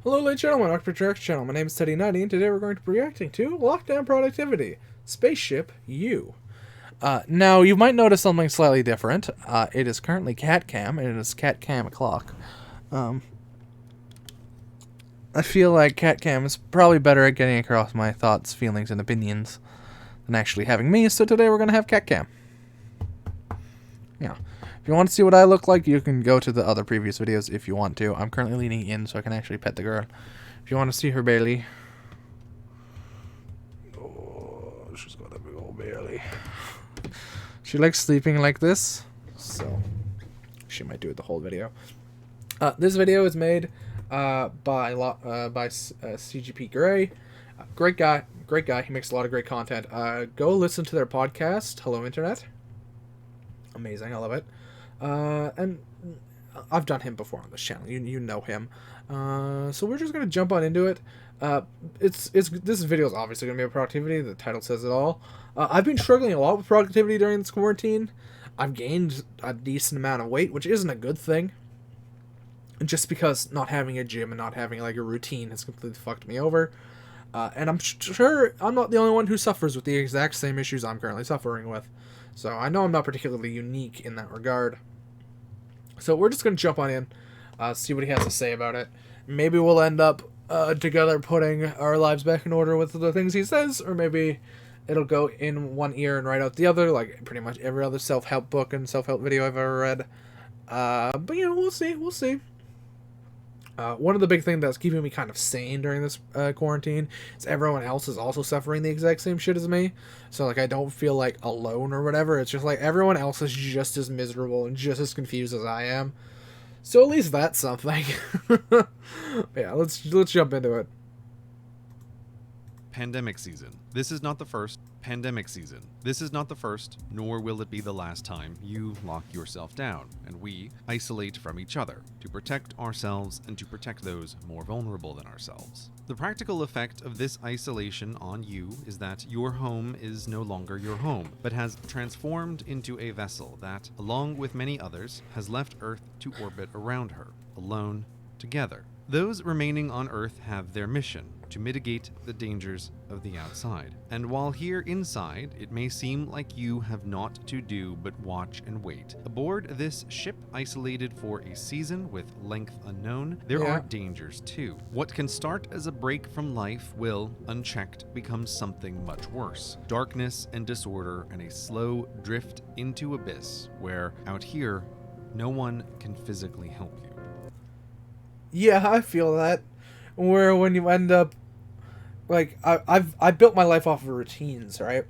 Hello, ladies and gentlemen, welcome to Direct Channel. My name is Teddy90, and today we're going to be reacting to Lockdown Productivity, Spaceship U. Now, you might notice something slightly different. It is currently cat cam, and it is cat cam o'clock. I feel like cat cam is probably better at getting across my thoughts, feelings, and opinions than actually having me, so today we're going to have cat cam. Yeah. If you want to see what I look like, you can go to the other previous videos if you want to. I'm currently leaning in so I can actually pet the girl. If you want to see her belly. Oh, she's got a big old belly. She likes sleeping like this, so she might do it the whole video. This video is made by CGP Gray. Great guy. He makes a lot of great content. Go listen to their podcast, Hello Internet. Amazing, I love it. And I've done him before on this channel. You know him. So we're just gonna jump on into it. This video is obviously gonna be about productivity. The title says it all. I've been struggling a lot with productivity during this quarantine. I've gained a decent amount of weight, which isn't a good thing. Just because not having a gym and not having like a routine has completely fucked me over. And I'm sure I'm not the only one who suffers with the exact same issues I'm currently suffering with. So I know I'm not particularly unique in that regard. So we're just going to jump on in, see what he has to say about it. Maybe we'll end up together putting our lives back in order with the things he says, or maybe it'll go in one ear and right out the other, like pretty much every other self-help book and self-help video I've ever read. But, you know, we'll see. One of the big things that's keeping me kind of sane during this quarantine is everyone else is also suffering the exact same shit as me. So, like, I don't feel, like, alone or whatever. It's just, like, everyone else is just as miserable and just as confused as I am. So, at least that's something. Yeah, let's jump into it. Pandemic season. This is not the first pandemic season. This is not the first, nor will it be the last time you lock yourself down and we isolate from each other to protect ourselves and to protect those more vulnerable than ourselves. The practical effect of this isolation on you is that your home is no longer your home, but has transformed into a vessel that, along with many others, has left Earth to orbit around her, alone, together. Those remaining on Earth have their mission, to mitigate the dangers of the outside. And while here inside, it may seem like you have naught to do but watch and wait. Aboard this ship, isolated for a season with length unknown, there are dangers too. What can start as a break from life will, unchecked, become something much worse. Darkness and disorder and a slow drift into abyss, where, out here, no one can physically help you. Yeah, I feel that. Where when you end up, like, I built my life off of routines, right?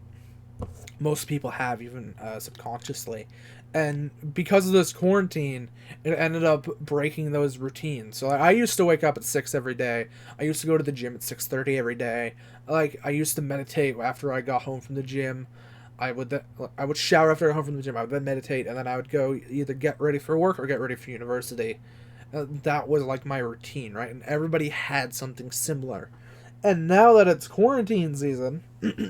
Most people have, even subconsciously. And because of this quarantine, it ended up breaking those routines. So I used to wake up at 6 every day. I used to go to the gym at 6:30 every day. Like, I used to meditate after I got home from the gym. I would shower after I got home from the gym. I would then meditate, and then I would go either get ready for work or get ready for university. That was like my routine, right? And everybody had something similar. And now that it's quarantine season,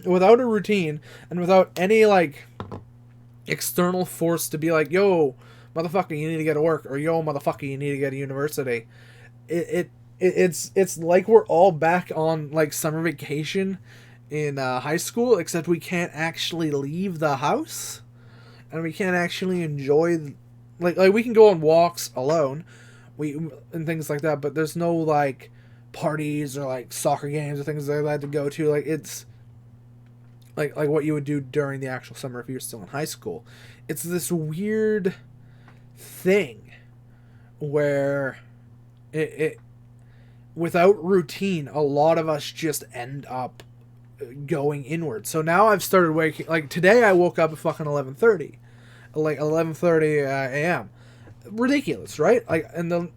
without a routine and without any like external force to be like, yo, motherfucker, you need to get to work, or yo, motherfucker, you need to get to university, it's like we're all back on like summer vacation in high school, except we can't actually leave the house and we can't actually enjoy like we can go on walks alone. And things like that, but there's no like parties or like soccer games or things like that to go to. Like, it's like what you would do during the actual summer if you were still in high school. It's this weird thing where it without routine, a lot of us just end up going inward. So now I've started waking, like today I woke up at fucking 11:30, like 11:30 a.m. Ridiculous, right? Like, and the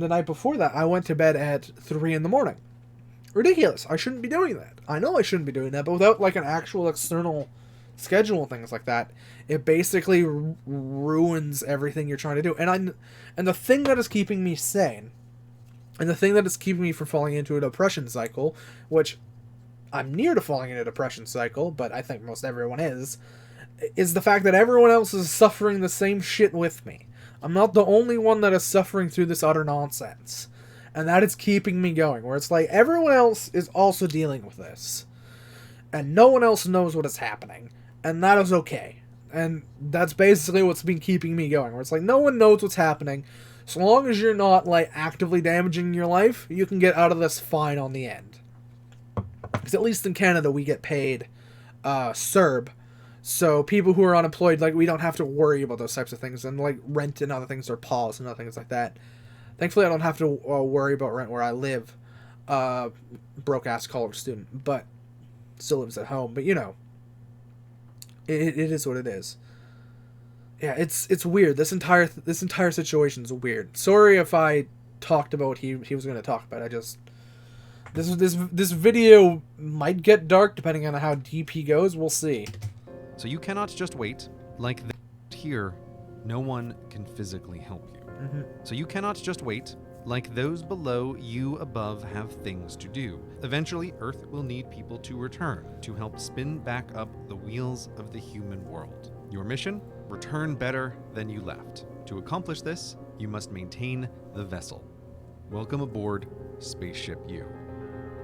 night before that, I went to bed at 3 in the morning. Ridiculous. I shouldn't be doing that. I know I shouldn't be doing that, but without like an actual external schedule and things like that, it basically ruins everything you're trying to do. And the thing that is keeping me sane, and the thing that is keeping me from falling into a depression cycle, which I'm near to falling into a depression cycle, but I think most everyone is the fact that everyone else is suffering the same shit with me. I'm not the only one that is suffering through this utter nonsense. And that is keeping me going, where it's like everyone else is also dealing with this. And no one else knows what is happening. And that is okay. And that's basically what's been keeping me going, where it's like no one knows what's happening. So long as you're not like actively damaging your life, you can get out of this fine on the end. Because at least in Canada we get paid CERB. So people who are unemployed, like, we don't have to worry about those types of things. And like rent and other things are paused and other things like that. Thankfully, I don't have to worry about rent where I live. Broke-ass college student. But still lives at home. But, you know, it is what it is. Yeah, it's weird. This entire situation is weird. Sorry if I talked about what he was going to talk about. I just... This video might get dark depending on how deep he goes. We'll see. So you cannot just wait. Like here, no one can physically help you. So you cannot just wait. Like those below, you above have things to do. Eventually, Earth will need people to return to help spin back up the wheels of the human world. Your mission? Return better than you left. To accomplish this, you must maintain the vessel. Welcome aboard Spaceship U.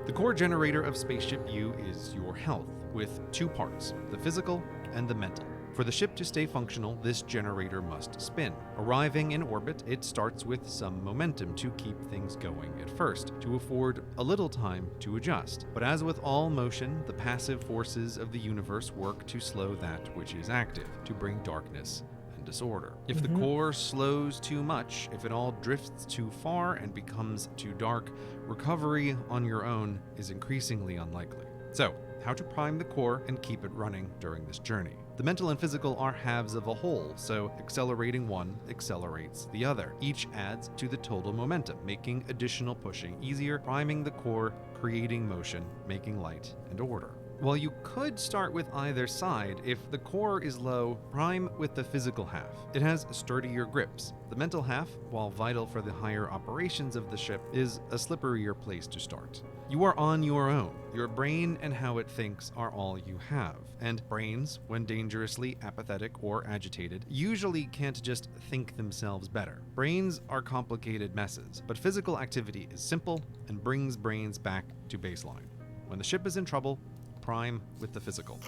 The core generator of Spaceship U is your health, with two parts, the physical and the mental. For the ship to stay functional, this generator must spin. Arriving in orbit, it starts with some momentum to keep things going at first, to afford a little time to adjust. But as with all motion, the passive forces of the universe work to slow that which is active, to bring darkness and disorder. If the core slows too much, if it all drifts too far and becomes too dark, recovery on your own is increasingly unlikely. So, how to prime the core and keep it running during this journey. The mental and physical are halves of a whole, so accelerating one accelerates the other. Each adds to the total momentum, making additional pushing easier, priming the core, creating motion, making light and order. While you could start with either side, if the core is low, prime with the physical half. It has sturdier grips. The mental half, while vital for the higher operations of the ship, is a slipperier place to start. You are on your own. Your brain and how it thinks are all you have. And brains, when dangerously apathetic or agitated, usually can't just think themselves better. Brains are complicated messes, but physical activity is simple and brings brains back to baseline. When the ship is in trouble, prime with the physical.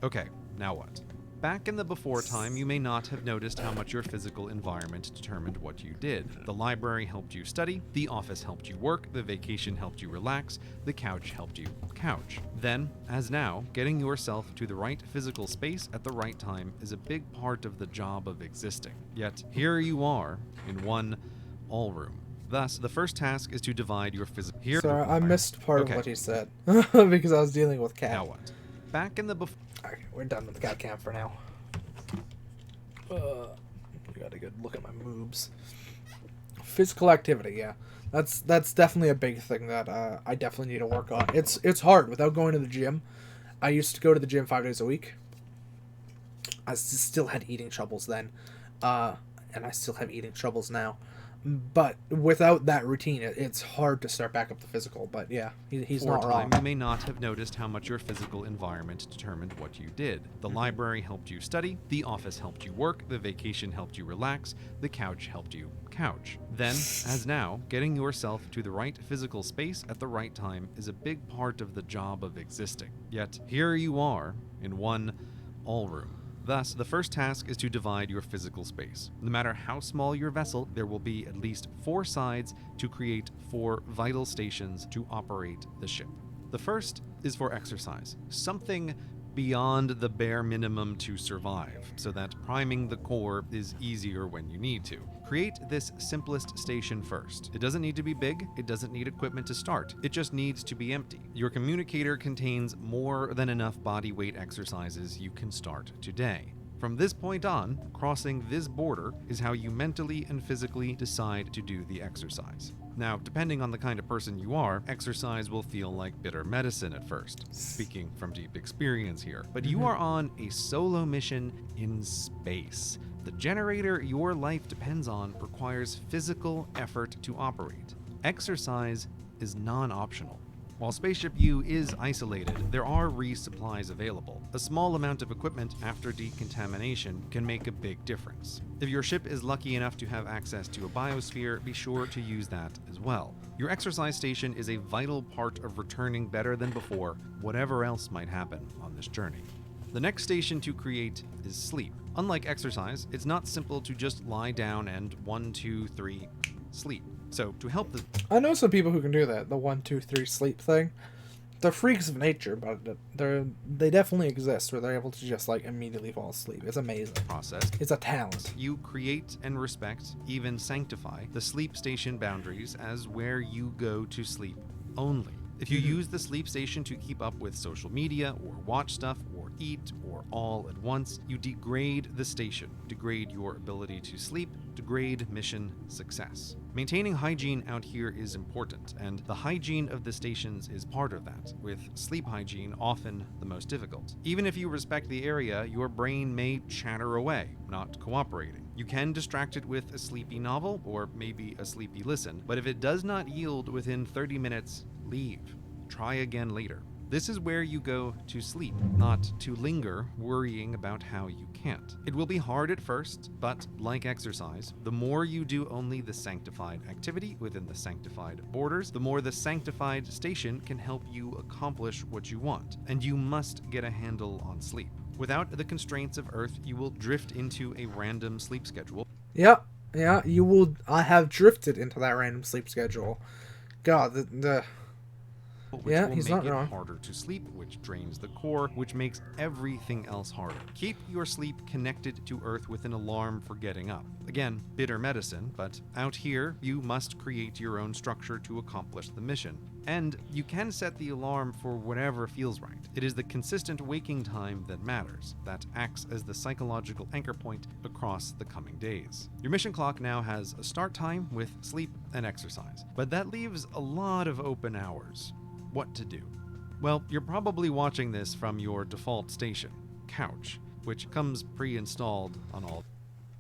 Okay, now what? Back in the before time, you may not have noticed how much your physical environment determined what you did. The library helped you study, the office helped you work, the vacation helped you relax, the couch helped you couch. Then, as now, getting yourself to the right physical space at the right time is a big part of the job of existing. Yet, here you are, in one all room. Thus, the first task is to divide your physical... Sorry, I missed part of what he said, because I was dealing with cat. Now what? Back in the before... Okay, we're done with the cat cam for now. Got a good look at my moves. Physical activity, yeah. That's definitely a big thing that I definitely need to work on. It's hard without going to the gym. I used to go to the gym 5 days a week. I still had eating troubles then. And I still have eating troubles now. But without that routine, it's hard to start back up the physical. But yeah, he's not wrong. You may not have noticed how much your physical environment determined what you did. The library helped you study, the office helped you work, the vacation helped you relax, the couch helped you couch. Then, as now, getting yourself to the right physical space at the right time is a big part of the job of existing. Yet, here you are, in one all room. Thus, the first task is to divide your physical space. No matter how small your vessel, there will be at least 4 sides to create 4 vital stations to operate the ship. The first is for exercise, something beyond the bare minimum to survive, so that priming the core is easier when you need to. Create this simplest station first. It doesn't need to be big, it doesn't need equipment to start, it just needs to be empty. Your communicator contains more than enough body weight exercises you can start today. From this point on, crossing this border is how you mentally and physically decide to do the exercise. Now, depending on the kind of person you are, exercise will feel like bitter medicine at first, speaking from deep experience here. But you are on a solo mission in space. The generator your life depends on requires physical effort to operate. Exercise is non-optional. While Spaceship U is isolated, there are resupplies available. A small amount of equipment after decontamination can make a big difference. If your ship is lucky enough to have access to a biosphere, be sure to use that as well. Your exercise station is a vital part of returning better than before, whatever else might happen on this journey. The next station to create is sleep. Unlike exercise, it's not simple to just lie down and 1, 2, 3, sleep. So to help the... I know some people who can do that, the 1, 2, 3 sleep thing. They're freaks of nature, but they definitely exist where they're able to just like immediately fall asleep. It's amazing. process, It's a talent. you create and respect, even sanctify, the sleep station boundaries as where you go to sleep only. If you use the sleep station to keep up with social media or watch stuff or eat or all at once, you degrade the station, degrade your ability to sleep, degrade mission success. Maintaining hygiene out here is important, and the hygiene of the stations is part of that, with sleep hygiene often the most difficult. Even if you respect the area, your brain may chatter away, not cooperating. You can distract it with a sleepy novel or maybe a sleepy listen, but if it does not yield within 30 minutes, leave. Try again later. This is where you go to sleep, not to linger worrying about how you can't. It will be hard at first, but like exercise, the more you do only the sanctified activity within the sanctified borders, the more the sanctified station can help you accomplish what you want, and you must get a handle on sleep. Without the constraints of Earth, you will drift into a random sleep schedule. Yeah, you will. I have drifted into that random sleep schedule. God, Which will he's make not it wrong. harder to sleep, which drains the core, which makes everything else harder. Keep your sleep connected to Earth with an alarm for getting up. Again, bitter medicine, but out here, you must create your own structure to accomplish the mission. And you can set the alarm for whatever feels right. It is the consistent waking time that matters, that acts as the psychological anchor point across the coming days. Your mission clock now has a start time with sleep and exercise, but that leaves a lot of open hours. What to do? Well, you're probably watching this from your default station, Couch, which comes pre-installed on all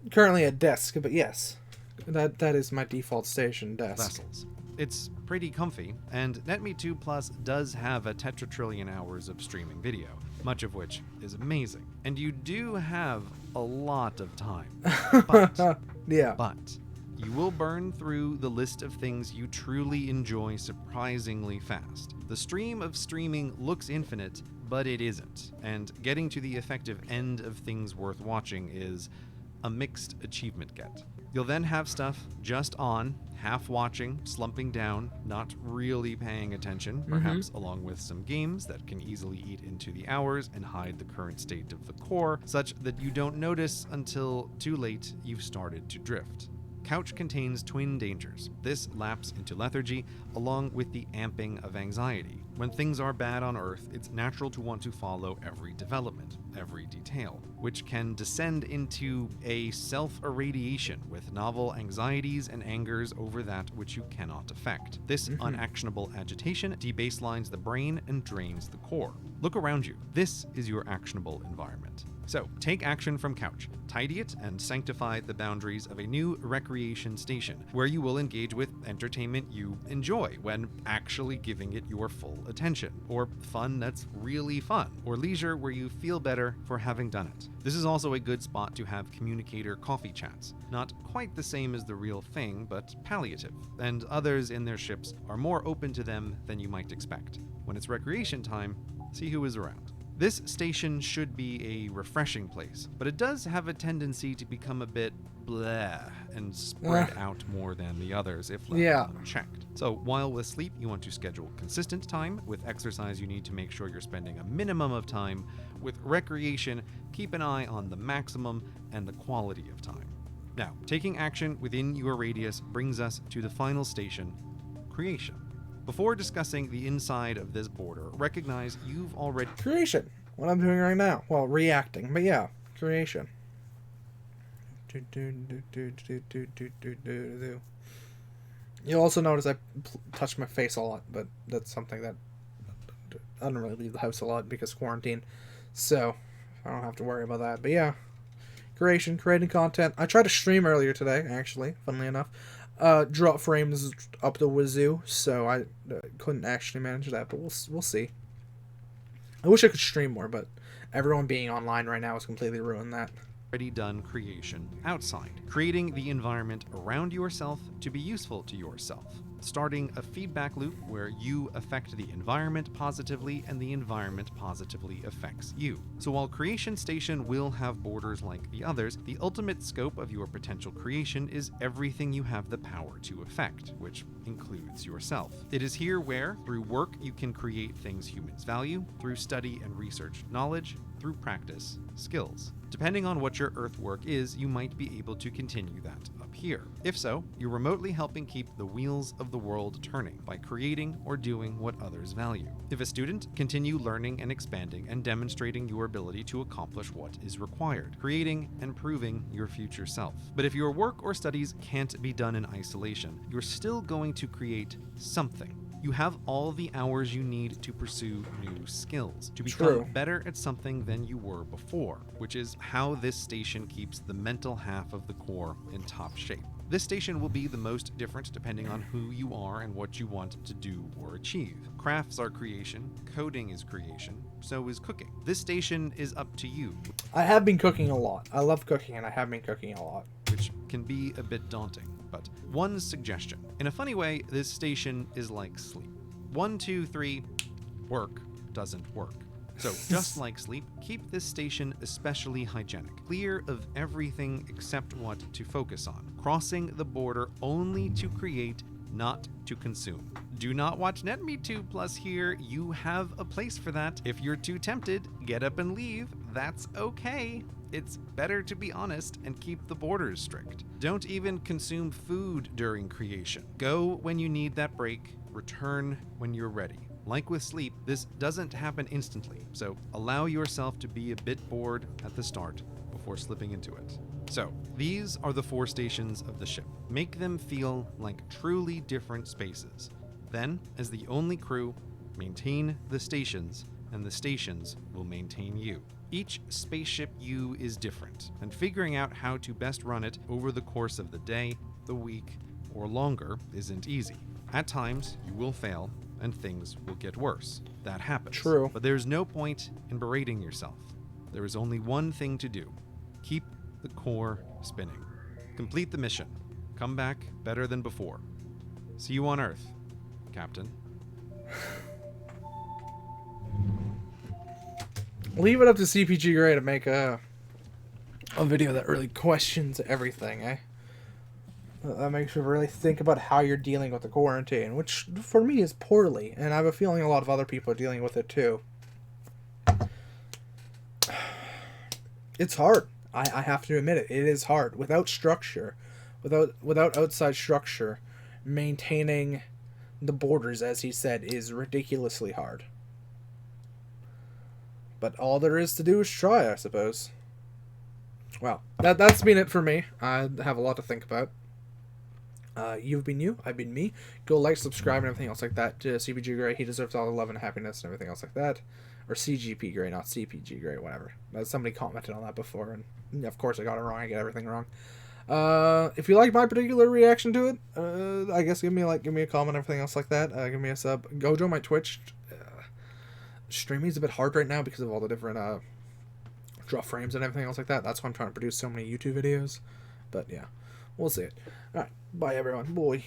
Currently a desk, but yes, that is my default station desk. vessels. It's pretty comfy, and NetMe 2 Plus does have a tetratrillion hours of streaming video, much of which is amazing. And you do have a lot of time. But Yeah. But you will burn through the list of things you truly enjoy surprisingly fast. The stream of streaming looks infinite, but it isn't, and getting to the effective end of things worth watching is a mixed achievement get. You'll then have stuff just on, half watching, slumping down, not really paying attention, perhaps along with some games that can easily eat into the hours and hide the current state of the core, such that you don't notice until too late you've started to drift. Couch contains twin dangers. This lapse into lethargy, along with the amping of anxiety. When things are bad on Earth, it's natural to want to follow every development, every detail, which can descend into a self-irradiation with novel anxieties and angers over that which you cannot affect. This unactionable agitation debaselines the brain and drains the core. Look around you. This is your actionable environment. So, take action from Couch, tidy it, and sanctify the boundaries of a new recreation station, where you will engage with entertainment you enjoy when actually giving it your full attention, or fun that's really fun, or leisure where you feel better for having done it. This is also a good spot to have communicator coffee chats. Not quite the same as the real thing, but palliative, and others in their ships are more open to them than you might expect. When it's recreation time, see who is around. This station should be a refreshing place, but it does have a tendency to become a bit bleh and spread out more than the others if left unchecked. So while with sleep you want to schedule consistent time, with exercise you need to make sure you're spending a minimum of time, with recreation keep an eye on the maximum and the quality of time. Now, taking action within your radius brings us to the final station, creation. Before discussing the inside of this border, recognize you've already... Creation. What I'm doing right now. Well, reacting. But yeah, creation. You'll also notice I touch my face a lot, but that's something that I don't really leave the house a lot because of quarantine. So, I don't have to worry about that. But yeah, creation, creating content. I tried to stream earlier today, actually, funnily enough. Drop frames up the wazoo, so I couldn't actually manage that, but we'll see. I wish I could stream more, but everyone being online right now has completely ruined that. Already done creation outside, creating the environment around yourself to be useful to yourself, starting a feedback loop where you affect the environment positively and the environment positively affects you. So while Creation Station will have borders like the others, the ultimate scope of your potential creation is everything you have the power to affect, which includes yourself. It is here where, through work, you can create things humans value, through study and research knowledge, through practice skills. Depending on what your Earth work is, you might be able to continue that up here. If so, you're remotely helping keep the wheels of the world turning by creating or doing what others value. If a student, continue learning and expanding and demonstrating your ability to accomplish what is required, creating and proving your future self. But if your work or studies can't be done in isolation, you're still going to create something. You have all the hours you need to pursue new skills, to become better at something than you were before, which is how this station keeps the mental half of the core in top shape. This station will be the most different depending on who you are and what you want to do or achieve. Crafts are creation, coding is creation, so is cooking. This station is up to you. I have been cooking a lot. I love cooking, and I have been cooking a lot. Which can be a bit daunting. But one suggestion. In a funny way, this station is like sleep. 1, 2, 3, work doesn't work. So just like sleep, keep this station especially hygienic, clear of everything except what to focus on, crossing the border only to create, not to consume. Do not watch NetMe2 Plus here. You have a place for that. If you're too tempted, get up and leave. That's okay. It's better to be honest and keep the borders strict. Don't even consume food during creation. Go when you need that break, return when you're ready. Like with sleep, this doesn't happen instantly, so allow yourself to be a bit bored at the start before slipping into it. So, these are the 4 stations of the ship. Make them feel like truly different spaces. Then, as the only crew, maintain the stations, and the stations will maintain you. Each spaceship you is different, and figuring out how to best run it over the course of the day, the week, or longer isn't easy. At times, you will fail, and things will get worse. That happens. True. But there's no point in berating yourself. There is only one thing to do. Keep the core spinning. Complete the mission. Come back better than before. See you on Earth, Captain. Leave it up to CPG Gray to make a video that really questions everything, eh? That makes you really think about how you're dealing with the quarantine, which for me is poorly, and I have a feeling a lot of other people are dealing with it too. It's hard. I have to admit it. It is hard. Without structure, without outside structure, maintaining the borders, as he said, is ridiculously hard. But all there is to do is try, I suppose. Well, that's been it for me. I have a lot to think about. You've been you, I've been me. Go like, subscribe, and everything else like that to CPG Gray. He deserves all the love and happiness and everything else like that. Or CGP Gray, not CPG Gray, whatever. Somebody commented on that before, and of course I got it wrong. I get everything wrong. If you like my particular reaction to it, I guess give me a comment, everything else like that. Give me a sub. Go join my Twitch. Streaming is a bit hard right now because of all the different drop frames and everything else like that. That's why I'm trying to produce so many YouTube videos. But yeah, we'll see it. Alright, bye everyone. Boy.